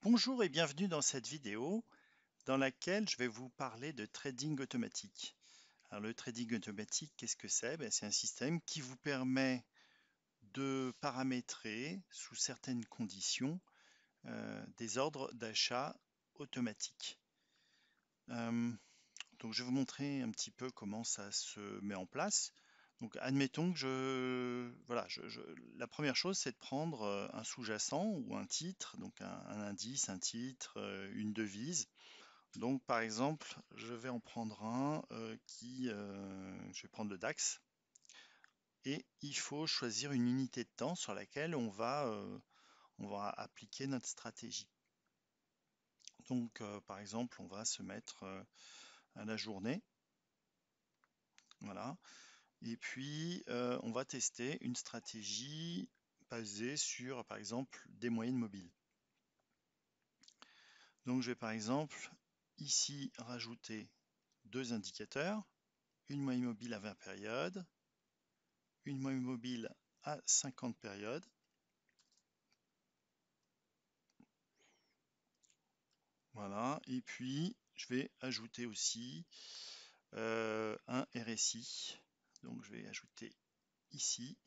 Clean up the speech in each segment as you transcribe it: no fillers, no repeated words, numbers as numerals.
Bonjour et bienvenue dans cette vidéo dans laquelle je vais vous parler de trading automatique. Alors le trading automatique, qu'est-ce que c'est? C'est un système qui vous permet de paramétrer sous certaines conditions des ordres d'achat automatiques. Donc je vais vous montrer un petit peu comment ça se met en place. Donc admettons que la première chose c'est de prendre un sous-jacent ou un titre, donc un indice, un titre, une devise. Donc par exemple, je vais en prendre un je vais prendre le DAX et il faut choisir une unité de temps sur laquelle on va appliquer notre stratégie. Donc par exemple, on va se mettre à la journée, voilà. Et puis, on va tester une stratégie basée sur, par exemple, des moyennes mobiles. Donc, je vais par exemple ici rajouter deux indicateurs, une moyenne mobile à 20 périodes, une moyenne mobile à 50 périodes. Voilà, et puis je vais ajouter aussi un RSI. Donc, je vais ajouter ici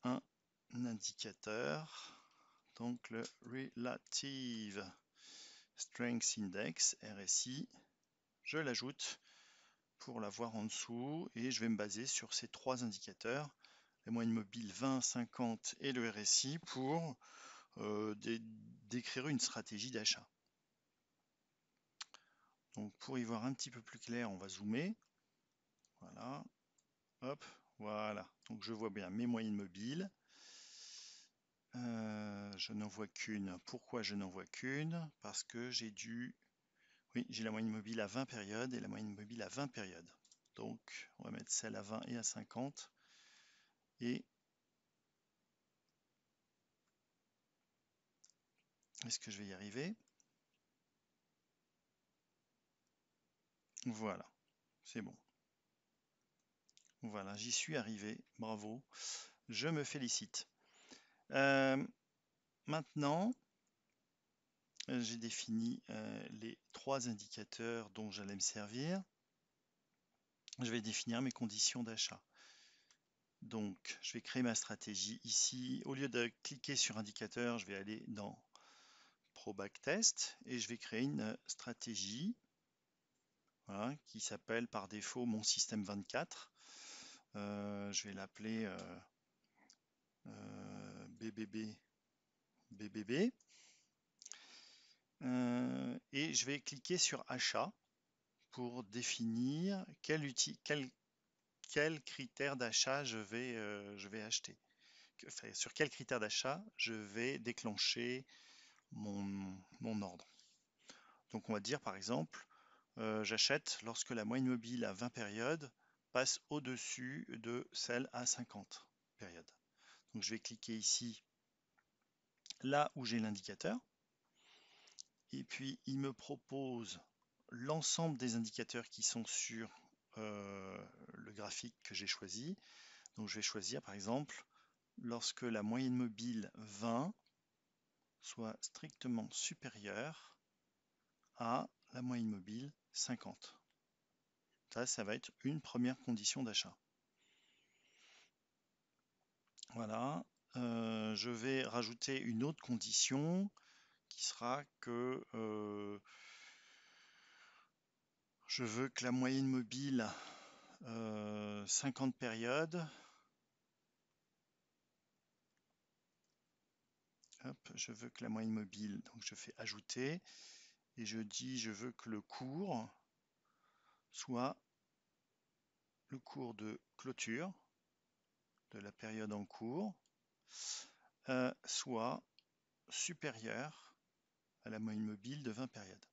un indicateur, donc le Relative Strength Index, RSI, je l'ajoute pour l'avoir en dessous et je vais me baser sur ces trois indicateurs, la moyenne mobile 20, 50 et le RSI pour décrire une stratégie d'achat. Donc pour y voir un petit peu plus clair, on va zoomer. Voilà, hop, voilà. Donc je vois bien mes moyennes mobiles. Je n'en vois qu'une. Pourquoi je n'en vois qu'une? Parce que j'ai la moyenne mobile à 20 périodes et la moyenne mobile à 20 périodes. Donc, on va mettre celle à 20 et à 50. Et est-ce que je vais y arriver? Voilà, c'est bon. Voilà, j'y suis arrivé. Bravo. Je me félicite. Maintenant, j'ai défini les trois indicateurs dont j'allais me servir. Je vais définir mes conditions d'achat. Donc, je vais créer ma stratégie ici. Au lieu de cliquer sur indicateur, je vais aller dans Pro Backtest et je vais créer une stratégie, voilà, qui s'appelle par défaut mon système 24. Je vais l'appeler BBB. Et je vais cliquer sur achat pour définir quel critère d'achat je vais acheter. Enfin, sur quel critère d'achat je vais déclencher mon ordre. Donc on va dire par exemple, j'achète lorsque la moyenne mobile à 20 périodes passe au-dessus de celle à 50 périodes. Donc je vais cliquer ici, là où j'ai l'indicateur. Et puis il me propose l'ensemble des indicateurs qui sont sur le graphique que j'ai choisi. Donc je vais choisir par exemple lorsque la moyenne mobile 20 soit strictement supérieure à la moyenne mobile 50. Ça va être une première condition d'achat. Voilà. Je vais rajouter une autre condition qui sera que je veux que la moyenne mobile 50 périodes. Hop, je veux que la moyenne mobile, donc je fais ajouter et je dis je veux que le cours soit le cours de clôture de la période en cours soit supérieur à la moyenne mobile de 20 périodes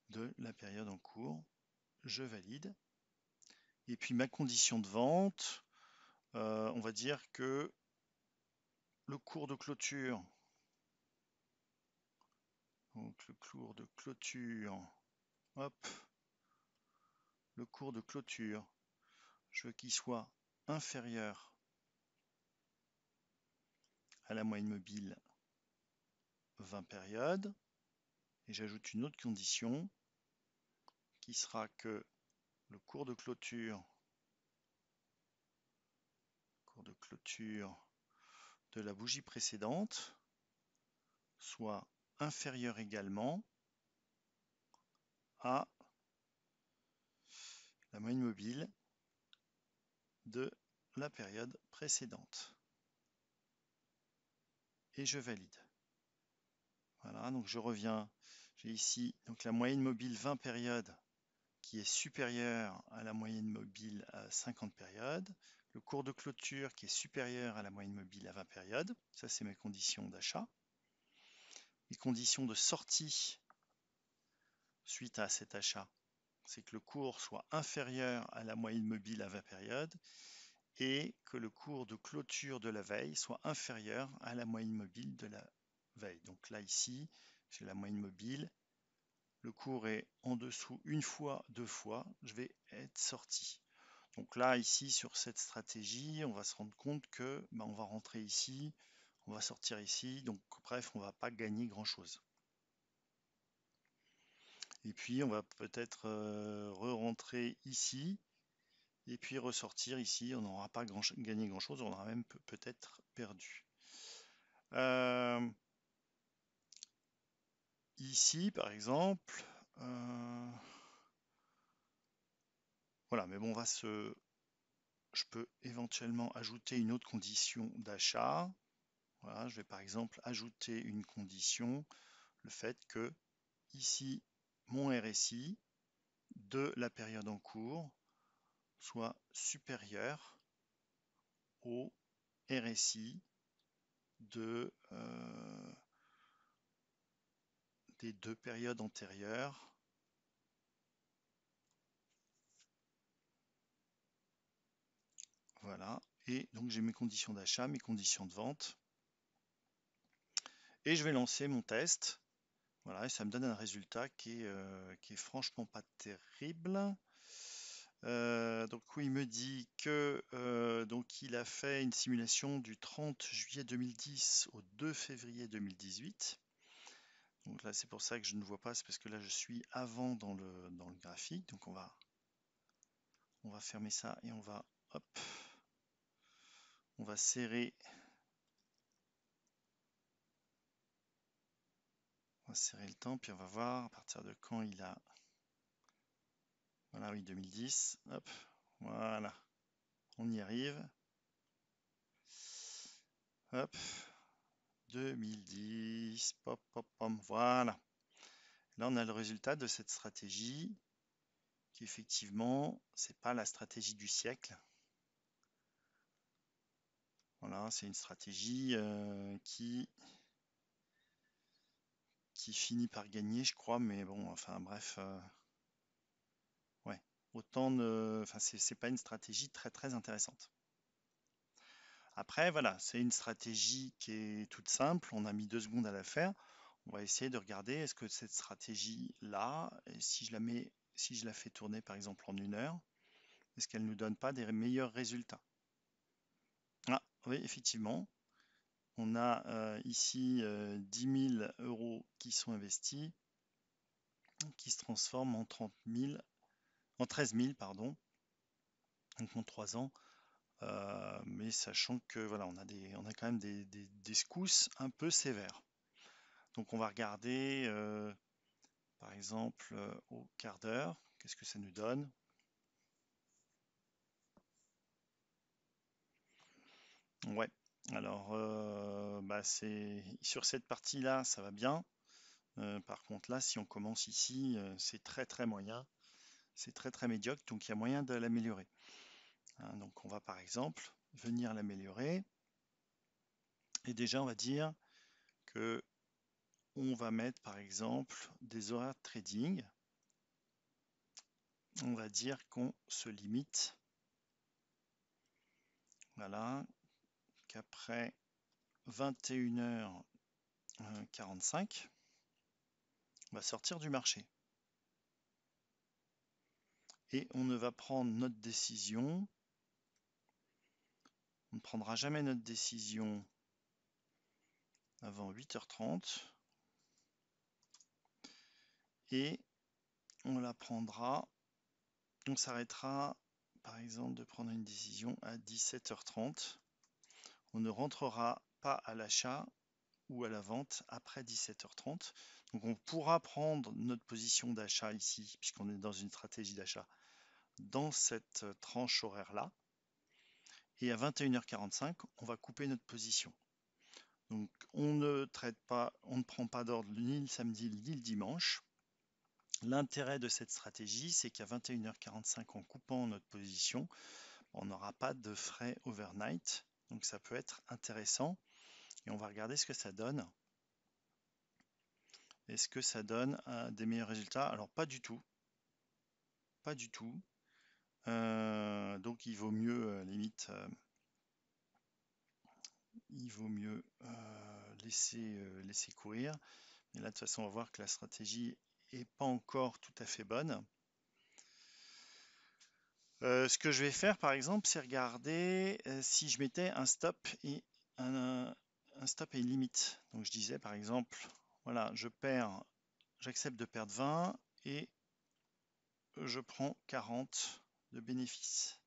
de la période en cours. Je valide. Et puis ma condition de vente, on va dire que le cours de clôture, donc le cours de clôture, hop, le cours de clôture, je veux qu'il soit inférieur à la moyenne mobile 20 périodes. Et j'ajoute une autre condition qui sera que le cours de clôture de la bougie précédente soit inférieur également à la moyenne mobile de la période précédente. Et je valide. Voilà, donc je reviens. J'ai ici donc la moyenne mobile 20 périodes qui est supérieure à la moyenne mobile à 50 périodes. Le cours de clôture qui est supérieur à la moyenne mobile à 20 périodes. Ça, c'est mes conditions d'achat. Les conditions de sortie suite à cet achat, c'est que le cours soit inférieur à la moyenne mobile à 20 périodes et que le cours de clôture de la veille soit inférieur à la moyenne mobile de la veille. Donc là, ici, j'ai la moyenne mobile. Le cours est en dessous une fois, deux fois, je vais être sorti. Donc là, ici, sur cette stratégie, on va se rendre compte que on va rentrer ici, on va sortir ici, donc bref, on ne va pas gagner grand-chose. Et puis, on va peut-être re-rentrer ici, et puis ressortir ici, on n'aura pas gagné grand-chose, on aura même peut-être perdu. Ici, par exemple, voilà, mais bon, je peux éventuellement ajouter une autre condition d'achat. Voilà, je vais par exemple ajouter une condition, le fait que ici, mon RSI de la période en cours soit supérieur au RSI des deux périodes antérieures. Voilà, et donc j'ai mes conditions d'achat, mes conditions de vente. Et je vais lancer mon test. Voilà, et ça me donne un résultat qui est franchement pas terrible. Donc oui, il me dit que donc il a fait une simulation du 30 juillet 2010 au 2 février 2018. Donc là, c'est pour ça que je ne vois pas, c'est parce que là, je suis avant dans le graphique. Donc on va fermer ça et on va, hop, on va serrer. On va serrer le temps, puis on va voir à partir de quand il a. Voilà, oui, 2010. Hop, voilà. On y arrive. Hop, 2010. Pop, pop, pom. Voilà. Là, on a le résultat de cette stratégie qui, effectivement, c'est pas la stratégie du siècle. Voilà, c'est une stratégie qui finit par gagner, je crois, mais bon, enfin bref, ouais, autant de, enfin c'est pas une stratégie très très intéressante. Après, voilà, c'est une stratégie qui est toute simple. On a mis 2 secondes à la faire. On va essayer de regarder est-ce que cette stratégie-là, si je la fais tourner par exemple en 1 heure, est-ce qu'elle ne nous donne pas des meilleurs résultats? Ah, oui, effectivement. On a ici 10 000 € qui sont investis, qui se transforment en 13 000, pardon, donc en 3 ans. Mais sachant que voilà, on a quand même des secousses un peu sévères. Donc on va regarder par exemple au quart d'heure, qu'est-ce que ça nous donne? Ouais, alors c'est sur cette partie-là, ça va bien. Par contre là, si on commence ici, c'est très très moyen, c'est très très médiocre, donc il y a moyen de l'améliorer. Hein, donc on va par exemple venir l'améliorer. Et déjà on va dire que on va mettre par exemple des horaires de trading. On va dire qu'on se limite, voilà, qu'après 21h45, on va sortir du marché. Et on ne va prendre notre décision, on ne prendra jamais notre décision avant 8h30 et on la prendra, on s'arrêtera par exemple de prendre une décision à 17h30. On ne rentrera pas à l'achat ou à la vente après 17h30. Donc on pourra prendre notre position d'achat ici, puisqu'on est dans une stratégie d'achat, dans cette tranche horaire-là. Et à 21h45, on va couper notre position. Donc on ne traite pas, on ne prend pas d'ordre ni le samedi ni le dimanche. L'intérêt de cette stratégie, c'est qu'à 21h45, en coupant notre position, on n'aura pas de frais overnight. Donc ça peut être intéressant. Et on va regarder ce que ça donne. Est-ce que ça donne des meilleurs résultats? Alors pas du tout. Pas du tout. Donc il vaut mieux, limite, il vaut mieux laisser courir. Et là, de toute façon, on va voir que la stratégie n'est pas encore tout à fait bonne. Ce que je vais faire, par exemple, c'est regarder si je mettais un stop et un stop et une limite. Donc je disais, par exemple, voilà, j'accepte de perdre 20 et je prends 40 de bénéfice.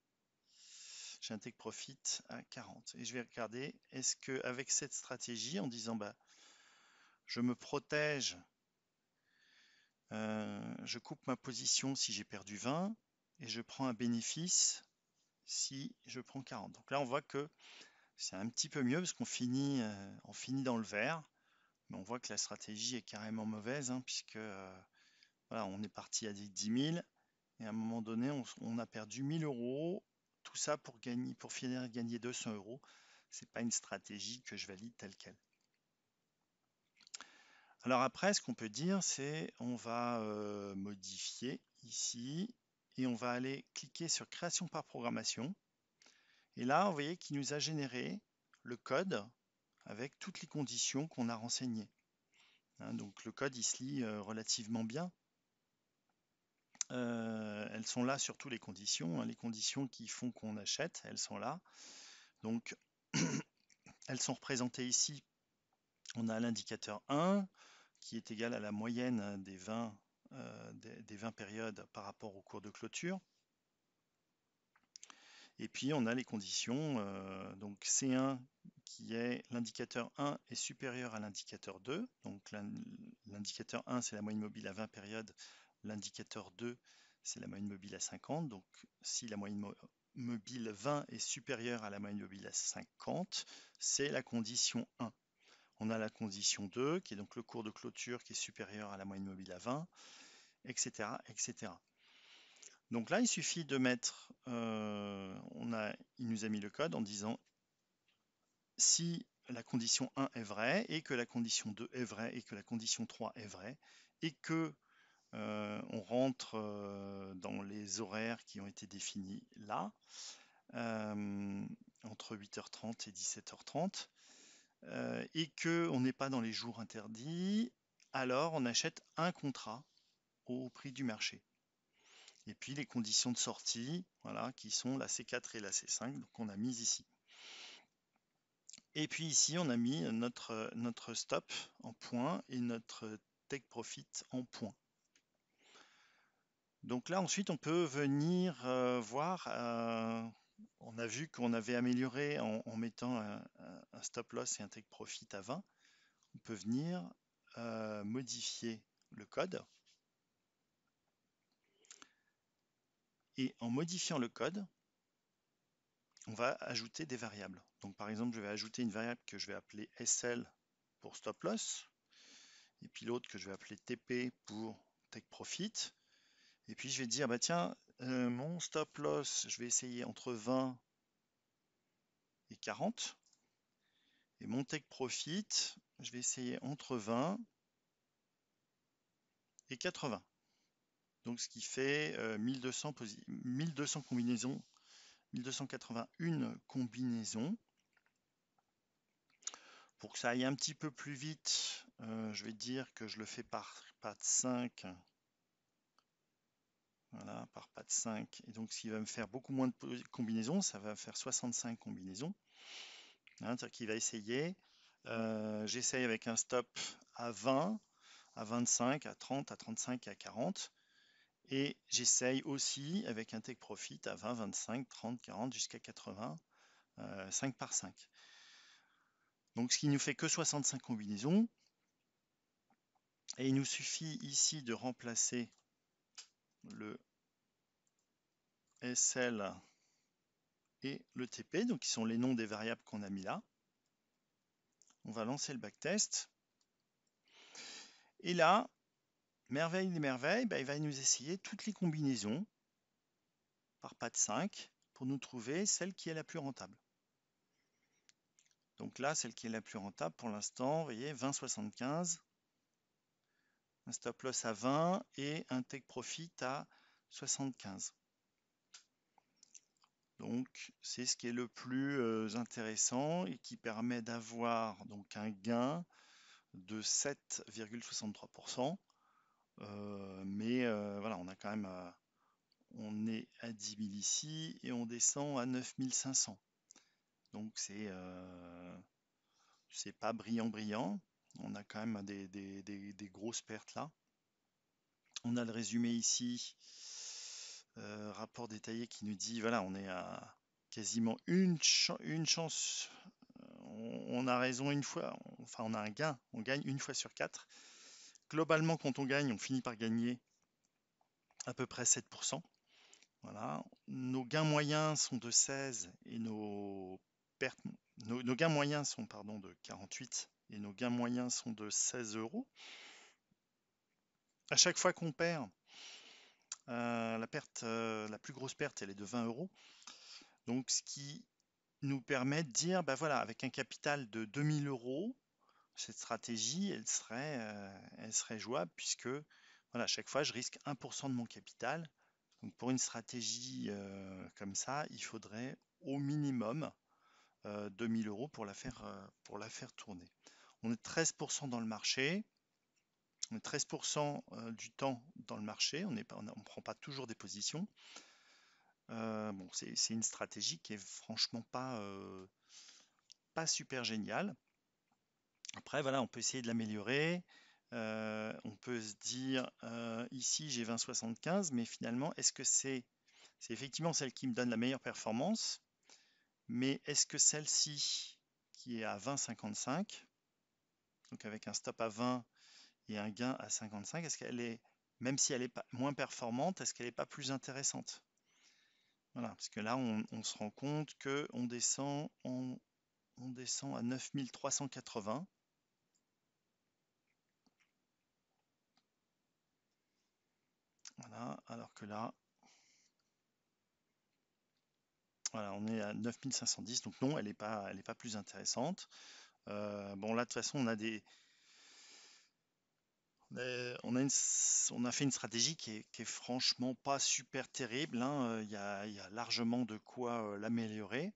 J'ai un take profit à 40 et je vais regarder est-ce que avec cette stratégie en disant bah je me protège, je coupe ma position si j'ai perdu 20 et je prends un bénéfice si je prends 40. Donc là on voit que c'est un petit peu mieux parce qu'on finit dans le vert, mais on voit que la stratégie est carrément mauvaise hein, puisque voilà, on est parti à 10 000 et à un moment donné on a perdu 1000 euros. Tout ça pour finir gagner 200 euros. C'est pas une stratégie que je valide telle quelle. Alors après, ce qu'on peut dire, c'est on va modifier ici et on va aller cliquer sur création par programmation. Et là, vous voyez qu'il nous a généré le code avec toutes les conditions qu'on a renseignées. Hein, donc le code, il se lit relativement bien. Elles sont là sur toutes les conditions. Hein, les conditions qui font qu'on achète, elles sont là. Donc, elles sont représentées ici. On a l'indicateur 1 qui est égal à la moyenne des 20 périodes par rapport au cours de clôture. Et puis on a les conditions, donc C1 qui est l'indicateur 1 est supérieur à l'indicateur 2. Donc l'indicateur 1 c'est la moyenne mobile à 20 périodes, l'indicateur 2 c'est la moyenne mobile à 50. Donc si la moyenne mobile 20 est supérieure à la moyenne mobile à 50, c'est la condition 1. On a la condition 2 qui est donc le cours de clôture qui est supérieur à la moyenne mobile à 20, etc. etc. Donc là, il suffit de mettre, il nous a mis le code en disant si la condition 1 est vraie et que la condition 2 est vraie et que la condition 3 est vraie et que on rentre dans les horaires qui ont été définis là, entre 8h30 et 17h30, et qu'on n'est pas dans les jours interdits, alors on achète un contrat au prix du marché. Et puis les conditions de sortie, voilà, qui sont la C4 et la C5, donc on a mis ici. Et puis ici, on a mis notre stop en point et notre take profit en point. Donc là, ensuite, on peut venir voir, on a vu qu'on avait amélioré en mettant un stop loss et un take profit à 20. On peut venir modifier le code. Et en modifiant le code, on va ajouter des variables. Donc par exemple, je vais ajouter une variable que je vais appeler SL pour stop loss, et puis l'autre que je vais appeler TP pour take profit. Et puis je vais dire, bah tiens, mon stop loss, je vais essayer entre 20 et 40. Et mon take profit, je vais essayer entre 20 et 80. Donc ce qui fait 1200 combinaisons, 1281 combinaisons. Pour que ça aille un petit peu plus vite, je vais dire que je le fais par pas de 5. Voilà, par pas de 5. Et donc, ce qui va me faire beaucoup moins de combinaisons, ça va faire 65 combinaisons. Hein, c'est-à-dire qu'il va essayer J'essaye avec un stop à 20, à 25, à 30, à 35 et à 40. Et j'essaye aussi avec un take profit à 20, 25, 30, 40 jusqu'à 80, 5 par 5. Donc ce qui nous fait que 65 combinaisons. Et il nous suffit ici de remplacer le SL et le TP, donc qui sont les noms des variables qu'on a mis là. On va lancer le backtest. Et là, merveille des merveilles, il va nous essayer toutes les combinaisons par pas de 5 pour nous trouver celle qui est la plus rentable. Donc là, celle qui est la plus rentable pour l'instant, vous voyez, 20,75, un stop loss à 20 et un take profit à 75. Donc c'est ce qui est le plus intéressant et qui permet d'avoir donc un gain de 7,63%. Mais voilà, on a quand même, on est à 10 000 ici et on descend à 9 500. Donc c'est pas brillant. On a quand même des grosses pertes là. On a le résumé ici, rapport détaillé qui nous dit voilà, on est à quasiment une chance. On a raison une fois, enfin on a un gain, on gagne une fois sur 4. Globalement, quand on gagne, on finit par gagner à peu près 7%. Voilà. Nos gains moyens sont de 16 et nos pertes, nos gains moyens sont pardon, de 48 et nos gains moyens sont de 16 euros. À chaque fois qu'on perd, la plus grosse perte, elle est de 20 euros. Donc, ce qui nous permet de dire, bah voilà, avec un capital de 2000 euros, cette stratégie, elle serait jouable puisque, voilà, à chaque fois, je risque 1% de mon capital. Donc, pour une stratégie comme ça, il faudrait au minimum 2000 euros pour la faire tourner. On est 13% dans le marché. On est 13% du temps dans le marché. On ne prend pas toujours des positions. Bon, c'est une stratégie qui est franchement pas super géniale. Après, voilà, on peut essayer de l'améliorer. On peut se dire, ici j'ai 20,75, mais finalement, est-ce que c'est effectivement celle qui me donne la meilleure performance, mais est-ce que celle-ci, qui est à 20,55, donc avec un stop à 20 et un gain à 55, est-ce qu'elle est, même si elle est pas moins performante, est-ce qu'elle n'est pas plus intéressante? Voilà, parce que là, on se rend compte qu'on descend, on descend à 9380. Voilà, alors que là, voilà, on est à 9510, donc non, elle n'est pas plus intéressante. Bon, là, de toute façon, on a fait une stratégie qui est franchement pas super terrible, hein. Il y a largement de quoi l'améliorer.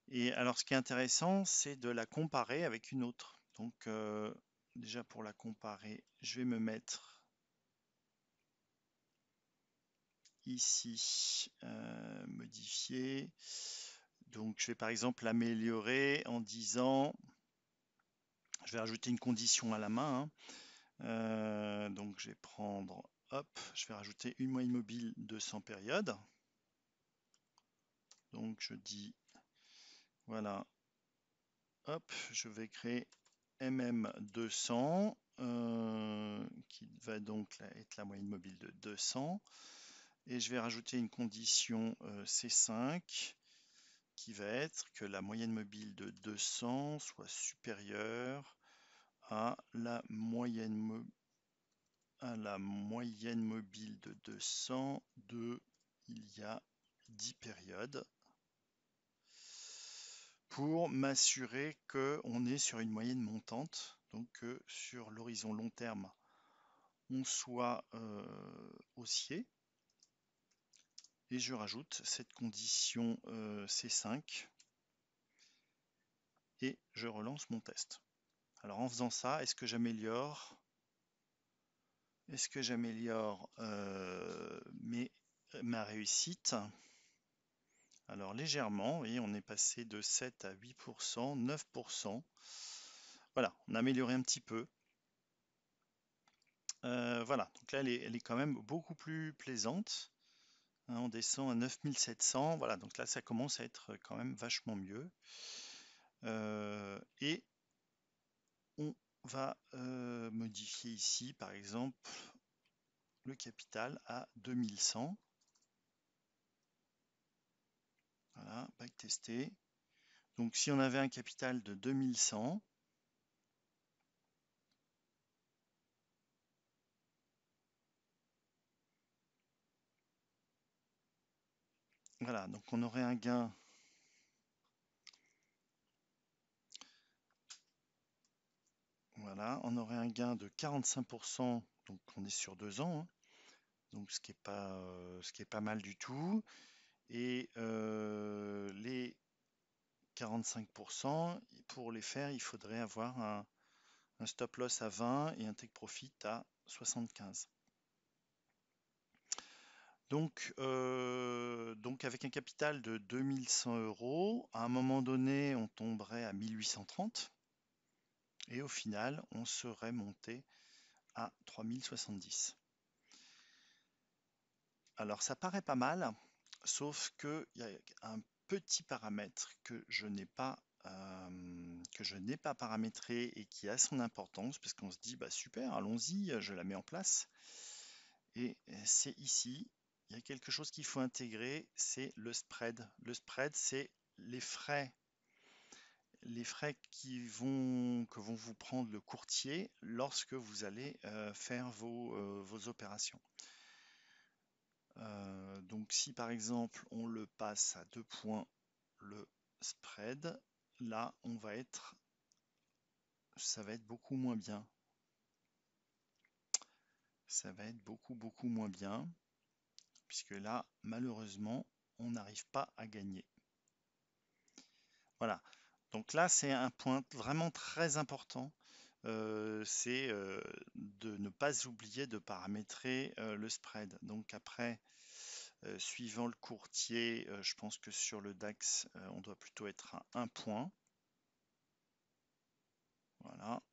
Et alors, ce qui est intéressant, c'est de la comparer avec une autre. Donc, déjà pour la comparer, je vais me mettre ici, modifier. Donc, je vais par exemple l'améliorer en disant, je vais rajouter une condition à la main, hein. Donc, je vais prendre, hop, je vais rajouter une moyenne mobile de 100 périodes. Donc, je dis, voilà, hop, je vais créer MM200, qui va donc être la moyenne mobile de 200. Et je vais rajouter une condition C5 qui va être que la moyenne mobile de 200 soit supérieure à la moyenne mobile de 200 de il y a 10 périodes, pour m'assurer qu'on est sur une moyenne montante, donc que sur l'horizon long terme, on soit haussier. Et je rajoute cette condition C5 et je relance mon test. Alors en faisant ça, est-ce que j'améliore ma réussite? Alors légèrement, vous voyez, on est passé de 7 à 8%, 9%. Voilà, on a amélioré un petit peu. Voilà, donc là, elle est quand même beaucoup plus plaisante. Hein, on descend à 9700. Voilà, donc là, ça commence à être quand même vachement mieux. Et on va modifier ici, par exemple, le capital à 2100. Voilà, backtester. Donc si on avait un capital de 2100, voilà, donc on aurait un gain. Voilà, on aurait un gain de 45%, donc on est sur 2 ans, hein, donc ce qui est pas mal du tout. Et les 45%, pour les faire, il faudrait avoir un stop loss à 20 et un take profit à 75. Donc avec un capital de 2100 euros, à un moment donné, on tomberait à 1830 et au final, on serait monté à 3070. Alors ça paraît pas mal, sauf qu'il y a un petit paramètre que je n'ai pas paramétré et qui a son importance, parce qu'on se dit bah super, allons-y, je la mets en place. Et c'est ici, il y a quelque chose qu'il faut intégrer, c'est le spread. Le spread, c'est les frais que vont vous prendre le courtier lorsque vous allez faire vos opérations. Donc si par exemple on le passe à 2 points le spread, là ça va être beaucoup moins bien. Ça va être beaucoup moins bien, puisque là malheureusement on n'arrive pas à gagner. Voilà. Donc là c'est un point vraiment très important. C'est de ne pas oublier de paramétrer le spread. Donc après, suivant le courtier, je pense que sur le DAX, on doit plutôt être à 1 point. Voilà.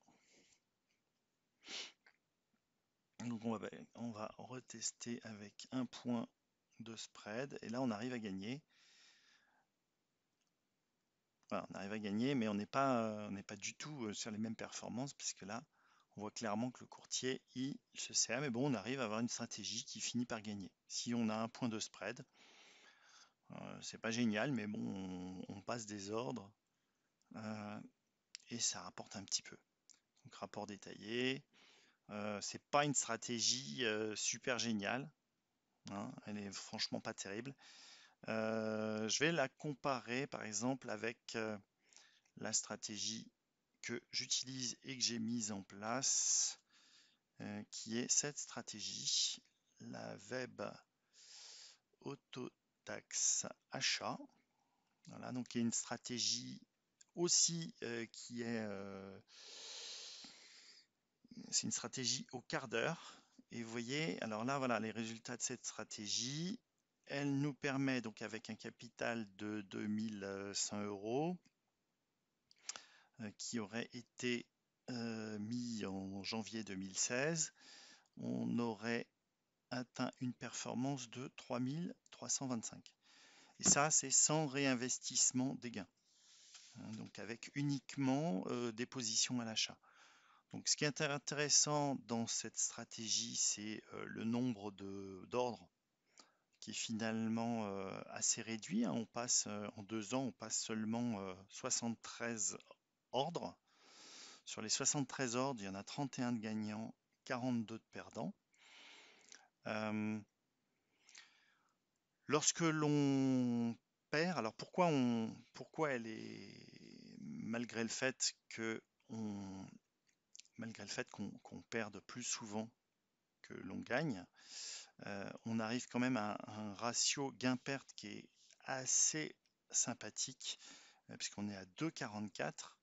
Donc on va retester avec 1 point de spread. Et là, on arrive à gagner. Voilà, on arrive à gagner, mais on n'est pas du tout sur les mêmes performances, puisque là, on voit clairement que le courtier, il se sert. Mais bon, on arrive à avoir une stratégie qui finit par gagner. Si on a 1 point de spread, c'est pas génial, mais bon, on passe des ordres et ça rapporte un petit peu. Donc rapport détaillé, c'est pas une stratégie super géniale, hein, elle est franchement pas terrible. Je vais la comparer par exemple avec la stratégie que j'utilise et que j'ai mise en place, qui est cette stratégie, la Web Autotax achat. Voilà, donc il y a une stratégie aussi c'est une stratégie au quart d'heure. Et vous voyez, alors là, voilà les résultats de cette stratégie. Elle nous permet donc avec un capital de 2100 euros qui aurait été mis en janvier 2016, on aurait atteint une performance de 3325. Et ça, c'est sans réinvestissement des gains. Donc avec uniquement des positions à l'achat. Donc ce qui est intéressant dans cette stratégie, c'est le nombre d'ordres qui est finalement assez réduit, hein. On passe en 2 ans, on passe seulement 73 ordres. Sur les 73 ordres, il y en a 31 de gagnants, 42 de perdants. Lorsque l'on perd, alors pourquoi elle est, malgré le fait qu'on perde plus souvent que l'on gagne, on arrive quand même à un ratio gain-perte qui est assez sympathique, puisqu'on est à 2,44.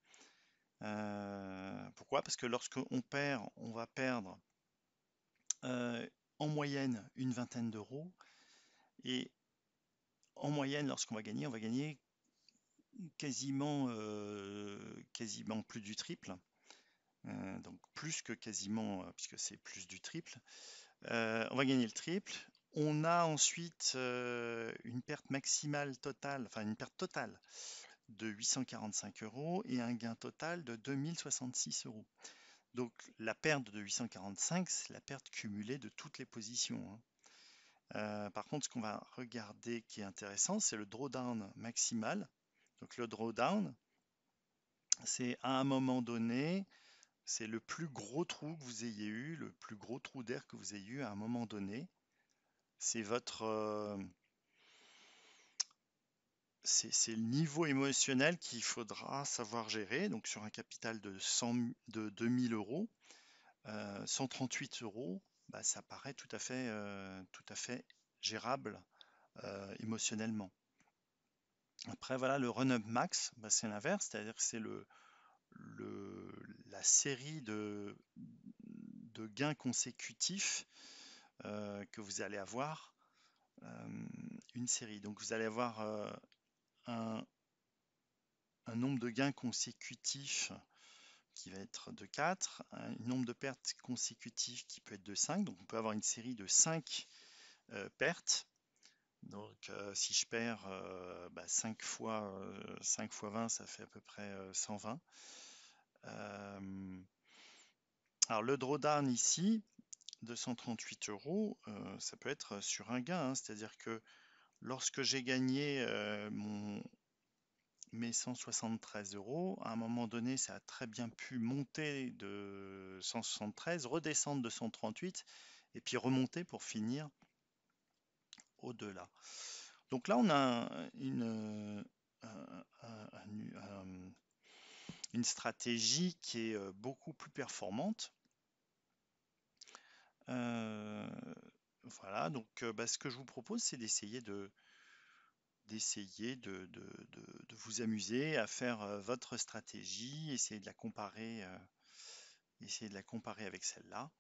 Pourquoi? Parce que lorsqu'on perd, on va perdre en moyenne une vingtaine d'euros, et en moyenne, lorsqu'on va gagner quasiment plus du triple. Donc plus que quasiment, puisque c'est plus du triple. On va gagner le triple. On a ensuite une perte maximale totale, enfin une perte totale de 845 euros et un gain total de 2066 euros. Donc la perte de 845, c'est la perte cumulée de toutes les positions, hein. Par contre, ce qu'on va regarder qui est intéressant, c'est le drawdown maximal. Donc le drawdown, c'est à un moment donné, c'est le plus gros trou que vous ayez eu, le plus gros trou d'air que vous ayez eu à un moment donné. C'est c'est le niveau émotionnel qu'il faudra savoir gérer. Donc sur un capital de 2000 euros, 138 euros, bah, ça paraît tout à fait gérable émotionnellement. Après, voilà, le run-up max, bah, c'est l'inverse, c'est-à-dire que c'est la série de gains consécutifs que vous allez avoir, une série. Donc vous allez avoir un, un nombre de gains consécutifs qui va être de 4, un nombre de pertes consécutives qui peut être de 5. Donc on peut avoir une série de 5 pertes. Donc si je perds 5 fois 20, ça fait à peu près 120. Alors le drawdown ici, 238 euros, ça peut être sur un gain, hein. C'est-à-dire que lorsque j'ai gagné mes 173 euros, à un moment donné, ça a très bien pu monter de 173, redescendre de 138 et puis remonter pour finir au-delà. Donc là, on a une stratégie qui est beaucoup plus performante. Voilà, donc ce que je vous propose, c'est d'essayer de vous amuser à faire votre stratégie, essayer de la comparer, avec celle-là.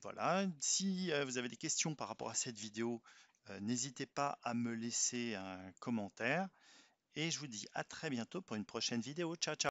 Voilà, si vous avez des questions par rapport à cette vidéo, n'hésitez pas à me laisser un commentaire et je vous dis à très bientôt pour une prochaine vidéo. Ciao, ciao!